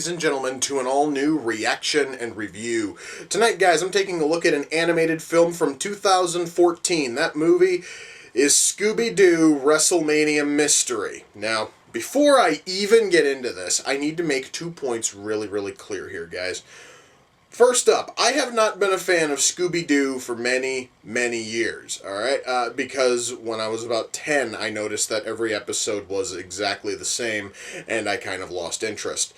ladies and gentlemen, to an all-new reaction and review. Tonight, guys, I'm taking a look at an animated film from 2014. That movie is Scooby Doo WrestleMania Mystery. Now, before I even get into this, I need to make 2 points really clear here, guys. First up, I have not been a fan of Scooby Doo for many years, alright? Because when I was about 10, I noticed that every episode was exactly the same, and I kind of lost interest.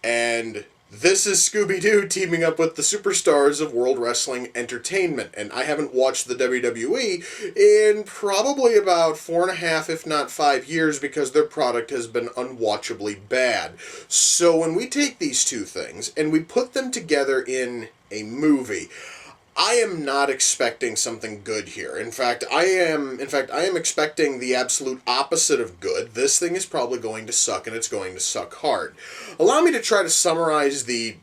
And this is Scooby Doo teaming up with the superstars of World Wrestling Entertainment, and I haven't watched the WWE in probably about 4.5, if not 5 years, because their product has been unwatchably bad. So when we take these two things and we put them together in a movie, I am not expecting something good here. In fact, I am expecting the absolute opposite of good. This thing is probably going to suck, and it's going to suck hard. Allow me to try to summarize the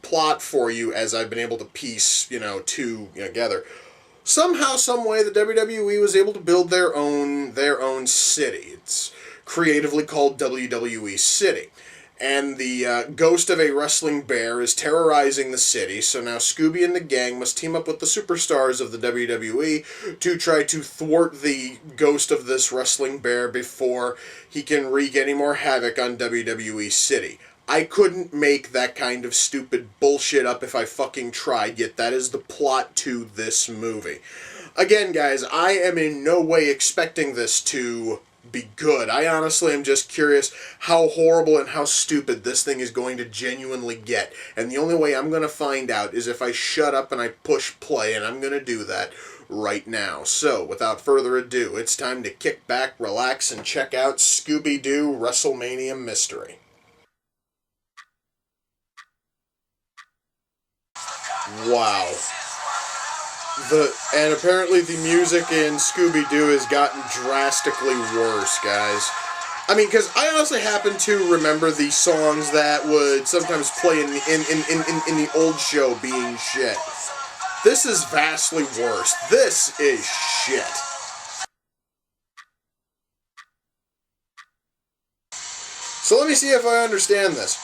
plot for you as I've been able to piece two together. Somehow, some way, the WWE was able to build their own city. It's creatively called WWE City. And the ghost of a wrestling bear is terrorizing the city, so now Scooby and the gang must team up with the superstars of the WWE to try to thwart the ghost of this wrestling bear before he can wreak any more havoc on WWE City. I couldn't make that kind of stupid bullshit up if I fucking tried, yet that is the plot to this movie. Again, guys, I am in no way expecting this to be good. I honestly am just curious how horrible and how stupid this thing is going to genuinely get. And the only way I'm going to find out is if I shut up and I push play, and I'm going to do that right now. So, without further ado, it's time to kick back, relax, and check out Scooby Doo WrestleMania Mystery. Wow. And apparently the music in Scooby-Doo has gotten drastically worse, guys. I mean, because I honestly happen to remember the songs that would sometimes play in the old show being shit. This is vastly worse. This is shit. So let me see if I understand this.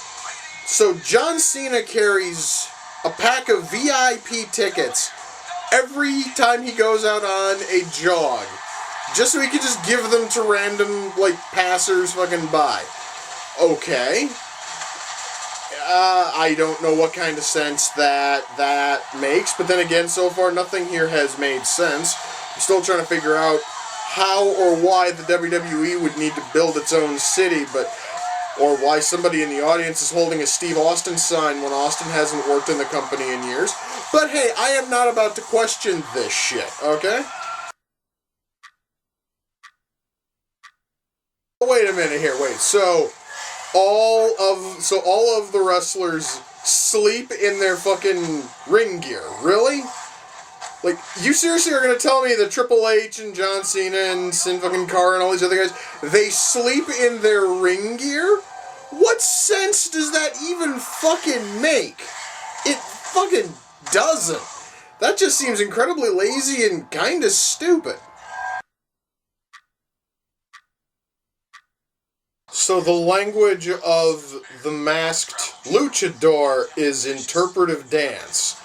So John Cena carries a pack of VIP tickets every time he goes out on a jog, just so he can just give them to random, passers fucking by. Okay. I don't know what kind of sense that makes, but then again, so far nothing here has made sense. I'm still trying to figure out how or why the WWE would need to build its own city, or why somebody in the audience is holding a Steve Austin sign when Austin hasn't worked in the company in years. But hey, I am not about to question this shit, okay? Wait a minute here, wait. So all of the wrestlers sleep in their fucking ring gear, really? Like, you seriously are gonna tell me that Triple H and John Cena and Sin fucking Cara and all these other guys, they sleep in their ring gear? What sense does that even fucking make? It fucking doesn't. That just seems incredibly lazy and kinda stupid. So the language of the masked luchador is interpretive dance.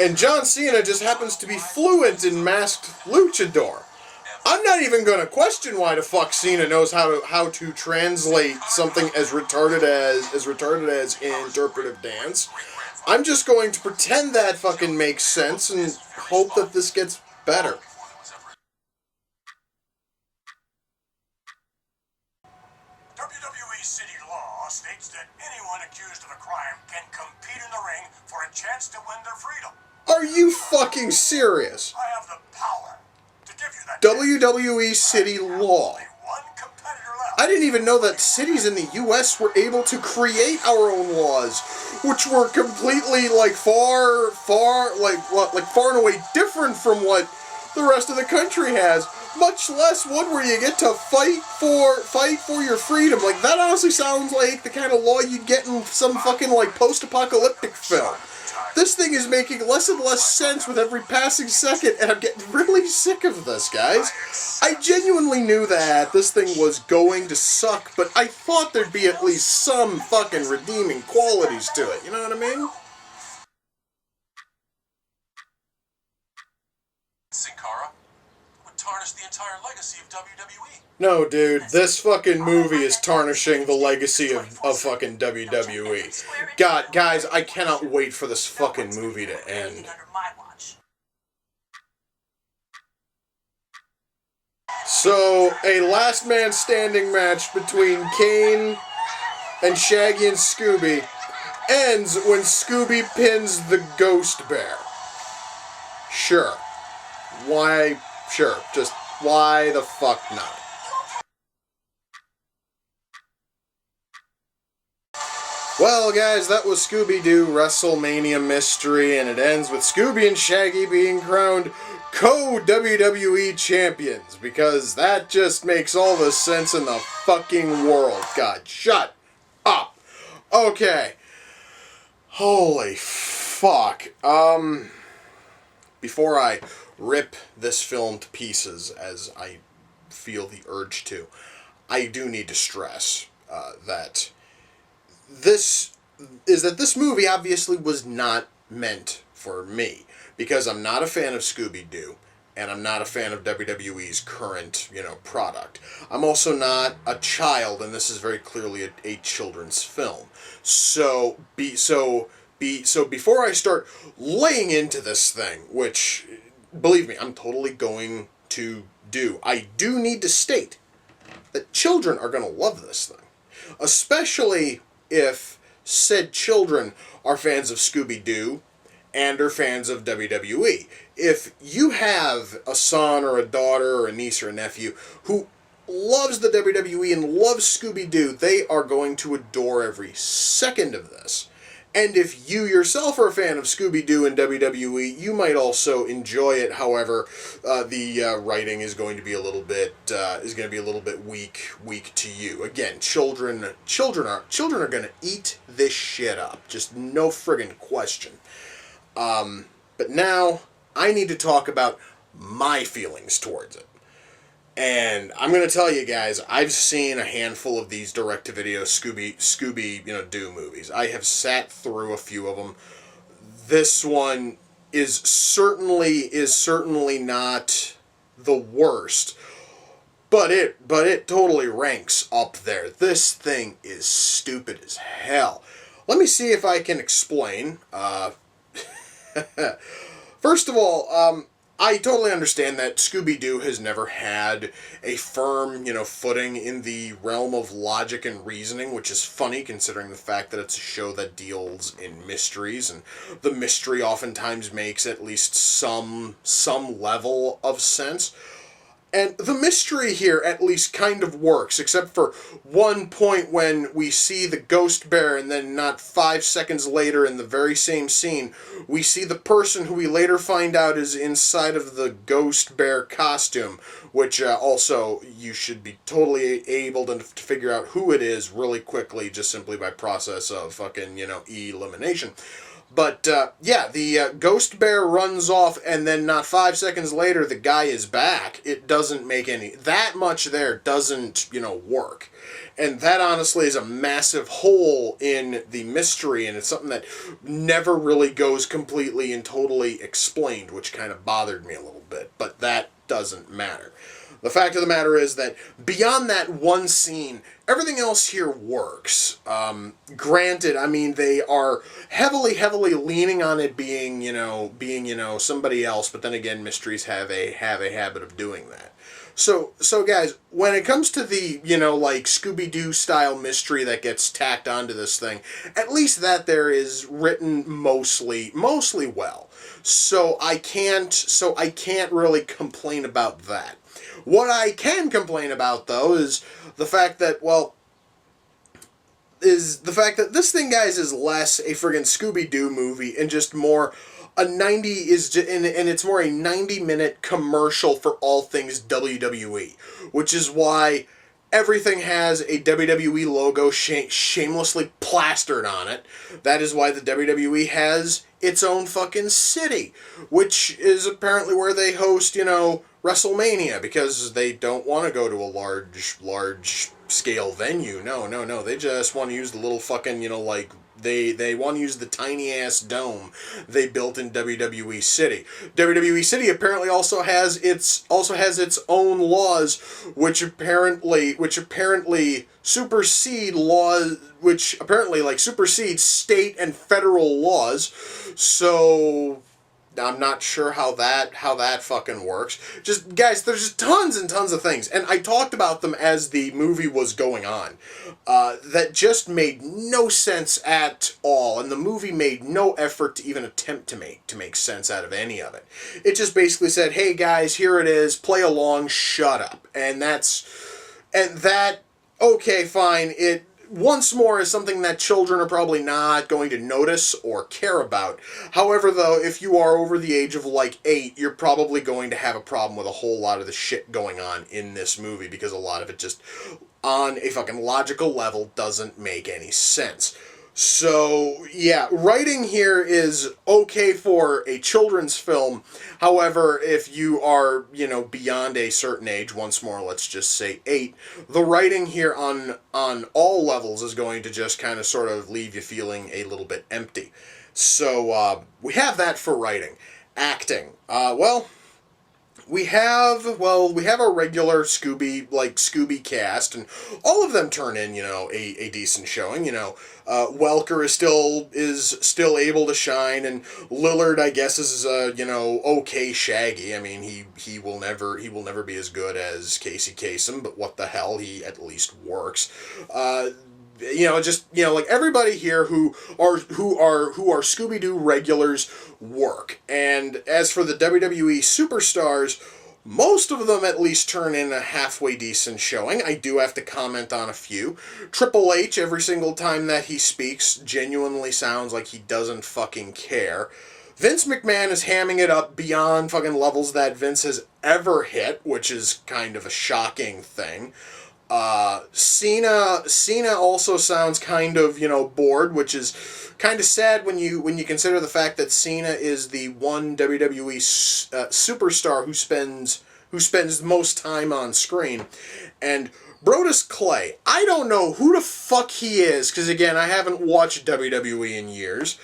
And John Cena just happens to be fluent in masked luchador. I'm not even going to question why the fuck Cena knows how to translate something as retarded as interpretive dance. I'm just going to pretend that fucking makes sense and hope that this gets better. WWE City law states that anyone accused of a crime can compete in the ring for a chance to win their freedom. Are you fucking serious? I have the power to give you that. WWE City law. One competitor left. I didn't even know that cities in the U.S. were able to create our own laws, which were completely far and away different from what the rest of the country has. Much less one where you get to fight for your freedom. That honestly sounds like the kind of law you'd get in some fucking post-apocalyptic film. This thing is making less and less sense with every passing second, and I'm getting really sick of this, guys. I genuinely knew that this thing was going to suck, but I thought there'd be at least some fucking redeeming qualities to it, you know what I mean? Sin Cara would tarnish the entire legacy of WWE. No, dude, this fucking movie is tarnishing the legacy of fucking WWE. God, guys, I cannot wait for this fucking movie to end. So, a last man standing match between Kane and Shaggy and Scooby ends when Scooby pins the Ghost Bear. Sure. Why? Sure. Just why the fuck not? Well, guys, that was Scooby Doo WrestleMania Mystery, and it ends with Scooby and Shaggy being crowned co-WWE champions, because that just makes all the sense in the fucking world. God, shut up. Okay. Holy fuck. Before I rip this film to pieces, as I feel the urge to, I do need to stress that this movie obviously was not meant for me, because I'm not a fan of Scooby Doo, and I'm not a fan of WWE's current, product. I'm also not a child, and this is very clearly a children's film. So before I start laying into this thing, which, believe me, I'm totally going to do, I do need to state that children are going to love this thing, especially if said children are fans of Scooby-Doo and are fans of WWE. If you have a son or a daughter or a niece or a nephew who loves the WWE and loves Scooby-Doo, they are going to adore every second of this. And if you yourself are a fan of Scooby-Doo and WWE, you might also enjoy it. However, the writing is going to be a little bit weak to you. Again, children are going to eat this shit up. Just no friggin' question. But now I need to talk about my feelings towards it. And I'm going to tell you guys, I've seen a handful of these direct-to-video Scooby Doo movies. I have sat through a few of them. This one is certainly not the worst, but it totally ranks up there. This thing is stupid as hell. Let me see if I can explain. First of all, I totally understand that Scooby-Doo has never had a firm, footing in the realm of logic and reasoning, which is funny considering the fact that it's a show that deals in mysteries, and the mystery oftentimes makes at least some level of sense. And the mystery here at least kind of works, except for one point when we see the ghost bear, and then not 5 seconds later in the very same scene, we see the person who we later find out is inside of the ghost bear costume, which also you should be totally able to figure out who it is really quickly, just simply by process of fucking, elimination. But, the ghost bear runs off, and then not 5 seconds later, the guy is back. It doesn't make that much there doesn't, work. And that, honestly, is a massive hole in the mystery, and it's something that never really goes completely and totally explained, which kind of bothered me a little bit. But that doesn't matter. The fact of the matter is that beyond that one scene, everything else here works. Granted, I mean, they are heavily leaning on it being somebody else, but then again, mysteries have a habit of doing that. So guys, when it comes to the, Scooby-Doo style mystery that gets tacked onto this thing, at least that there is written mostly well. So I can't really complain about that. What I can complain about, though, is the fact that, this thing, guys, is less a friggin' Scooby-Doo movie and just more and it's more a 90-minute commercial for all things WWE, which is why everything has a WWE logo shamelessly plastered on it. That is why the WWE has its own fucking city, which is apparently where they host, WrestleMania, because they don't want to go to a large scale venue. No. They just want to use the little fucking, they want to use the tiny ass dome they built in WWE City. WWE City apparently also has its own laws, which apparently supersede laws, which apparently supersede state and federal laws. So I'm not sure how that fucking works. Just, guys, there's just tons and tons of things. And I talked about them as the movie was going on. That just made no sense at all. And the movie made no effort to even attempt to make sense out of any of it. It just basically said, hey guys, here it is, play along, shut up. And that, okay, fine, it once more is something that children are probably not going to notice or care about. However, though, if you are over the age of 8, you're probably going to have a problem with a whole lot of the shit going on in this movie, because a lot of it just, on a fucking logical level, doesn't make any sense. So, yeah, writing here is okay for a children's film. However, if you are, beyond a certain age, once more, let's just say 8, the writing here on all levels is going to just kind of sort of leave you feeling a little bit empty. So, we have that for writing. Acting. We have our regular Scooby cast, and all of them turn in, a decent showing. Welker is still able to shine, and Lillard, I guess, is okay Shaggy. I mean, he will never be as good as Casey Kasem, but what the hell, he at least works. Everybody here who are Scooby Doo regulars work. And as for the WWE superstars, most of them at least turn in a halfway decent showing. I do have to comment on a few. Triple H, every single time that he speaks, genuinely sounds like he doesn't fucking care. Vince McMahon is hamming it up beyond fucking levels that Vince has ever hit, which is kind of a shocking thing. Cena also sounds kind of, bored, which is kind of sad when you consider the fact that Cena is the one WWE superstar who spends most time on screen. And Brodus Clay, I don't know who the fuck he is, because again, I haven't watched WWE in years.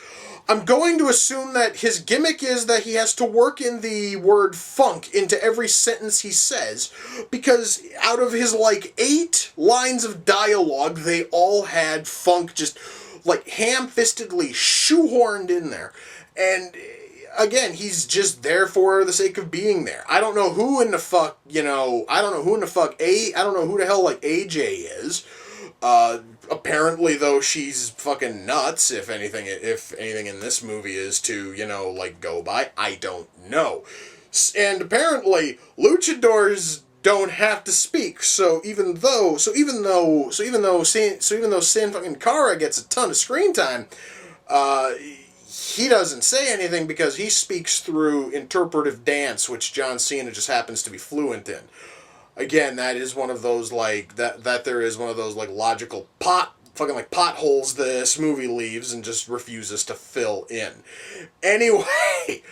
I'm going to assume that his gimmick is that he has to work in the word funk into every sentence he says, because out of his 8 lines of dialogue, they all had funk just ham-fistedly shoehorned in there. And again, he's just there for the sake of being there. I don't know who in the fuck, I don't know who the hell AJ is. Apparently, though, she's fucking nuts, if anything in this movie is to, go by. I don't know. And apparently, luchadors don't have to speak. So even though Sin fucking Cara gets a ton of screen time, he doesn't say anything because he speaks through interpretive dance, which John Cena just happens to be fluent in. Again, that is one of those, that there is one of those, logical potholes this movie leaves and just refuses to fill in. Anyway,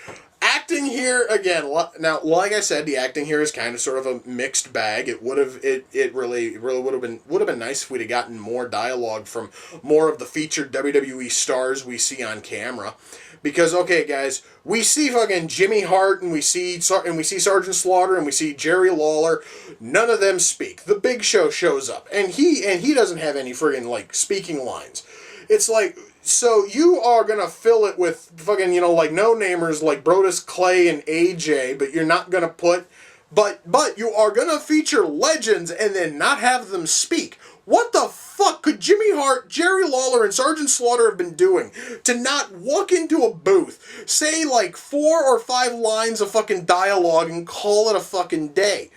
acting here, again, now, like I said, the acting here is kind of sort of a mixed bag. It really would have been nice if we'd have gotten more dialogue from more of the featured WWE stars we see on camera. Because, okay, guys, we see fucking Jimmy Hart, and we see Sergeant Slaughter, and we see Jerry Lawler. None of them speak. The Big Show shows up, and he doesn't have any friggin' speaking lines. It's so you are gonna fill it with fucking no-namers like Brodus Clay and AJ, but you're not gonna put, but you are gonna feature legends and then not have them speak. What the fuck could Jimmy Hart, Jerry Lawler, and Sergeant Slaughter have been doing to not walk into a booth, say 4 or 5 lines of fucking dialogue, and call it a fucking day?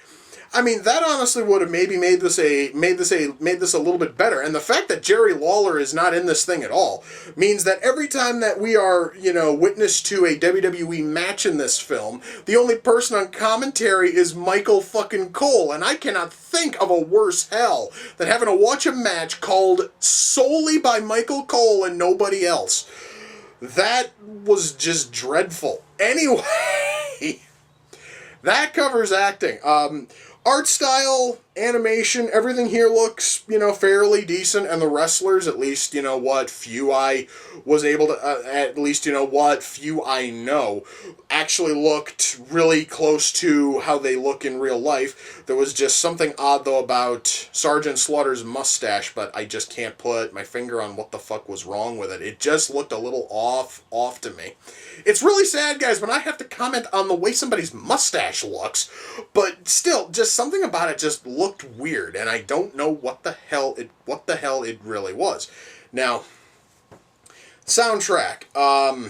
I mean, that honestly would have maybe made this a little bit better. And the fact that Jerry Lawler is not in this thing at all means that every time that we are, witness to a WWE match in this film, the only person on commentary is Michael fucking Cole. And I cannot think of a worse hell than having to watch a match called solely by Michael Cole and nobody else. That was just dreadful. Anyway, that covers acting. Art style, animation, everything here looks, fairly decent, and the wrestlers, at least, few I was able to, at least, few I know, actually looked really close to how they look in real life. There was just something odd, though, about Sergeant Slaughter's mustache, but I just can't put my finger on what the fuck was wrong with it. It just looked a little off to me. It's really sad, guys, when I have to comment on the way somebody's mustache looks, but still, just something about it just looked weird, and I don't know what the hell it really was. Now, soundtrack. A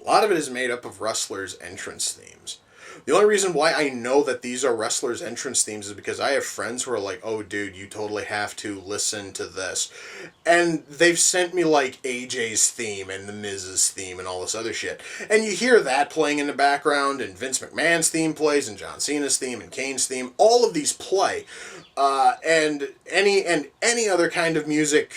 lot of it is made up of wrestlers' entrance themes. The only reason why I know that these are wrestlers' entrance themes is because I have friends who are like, oh, dude, you totally have to listen to this. And they've sent me, like, AJ's theme and The Miz's theme and all this other shit. And you hear that playing in the background, and Vince McMahon's theme plays, and John Cena's theme, and Kane's theme. All of these play. And any other kind of music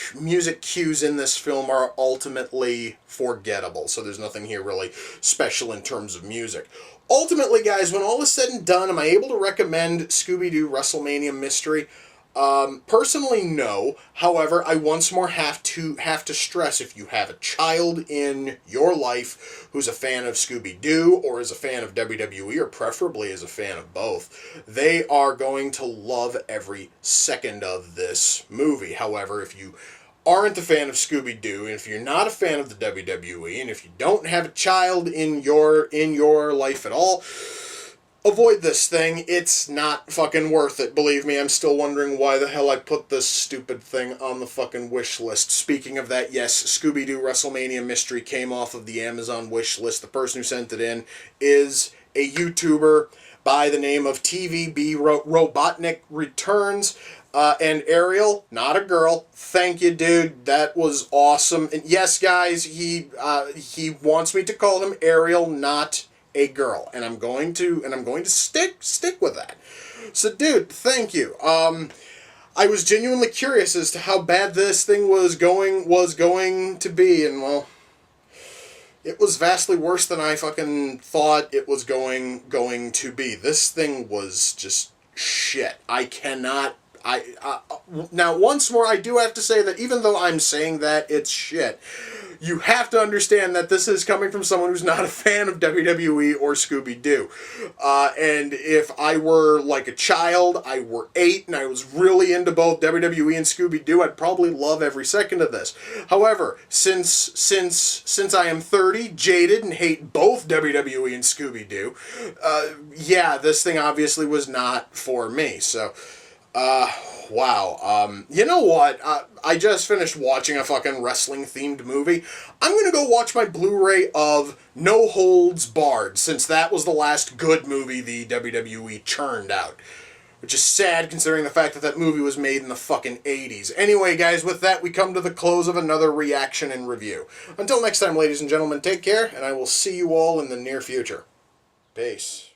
cues in this film are ultimately forgettable. So there's nothing here really special in terms of music. Ultimately, guys, when all is said and done, am I able to recommend Scooby Doo WrestleMania Mystery? Personally, no. However, I once more have to stress, if you have a child in your life who's a fan of Scooby Doo or is a fan of WWE or preferably is a fan of both, they are going to love every second of this movie. However, if you aren't a fan of Scooby Doo, and if you're not a fan of the WWE, and if you don't have a child in your life at all, avoid this thing. It's not fucking worth it. Believe me, I'm still wondering why the hell I put this stupid thing on the fucking wish list. Speaking of that, yes, Scooby Doo WrestleMania Mystery came off of the Amazon wish list. The person who sent it in is a YouTuber by the name of TVB Robotnik Returns. And Ariel, not a girl. Thank you, dude. That was awesome. And yes, guys, he wants me to call him Ariel, not a girl, and I'm going to stick with that. So, dude, thank you. I was genuinely curious as to how bad this thing was going to be, and well, it was vastly worse than I fucking thought it was going to be. This thing was just shit. I cannot. Now, once more, I do have to say that even though I'm saying that it's shit, you have to understand that this is coming from someone who's not a fan of WWE or Scooby-Doo. And if I were like a child, I were 8, and I was really into both WWE and Scooby-Doo, I'd probably love every second of this. However, since I am 30, jaded, and hate both WWE and Scooby-Doo, yeah, this thing obviously was not for me. So, wow. You know what? I just finished watching a fucking wrestling-themed movie. I'm gonna go watch my Blu-ray of No Holds Barred, since that was the last good movie the WWE churned out. Which is sad, considering the fact that that movie was made in the fucking 80s. Anyway, guys, with that, we come to the close of another reaction and review. Until next time, ladies and gentlemen, take care, and I will see you all in the near future. Peace.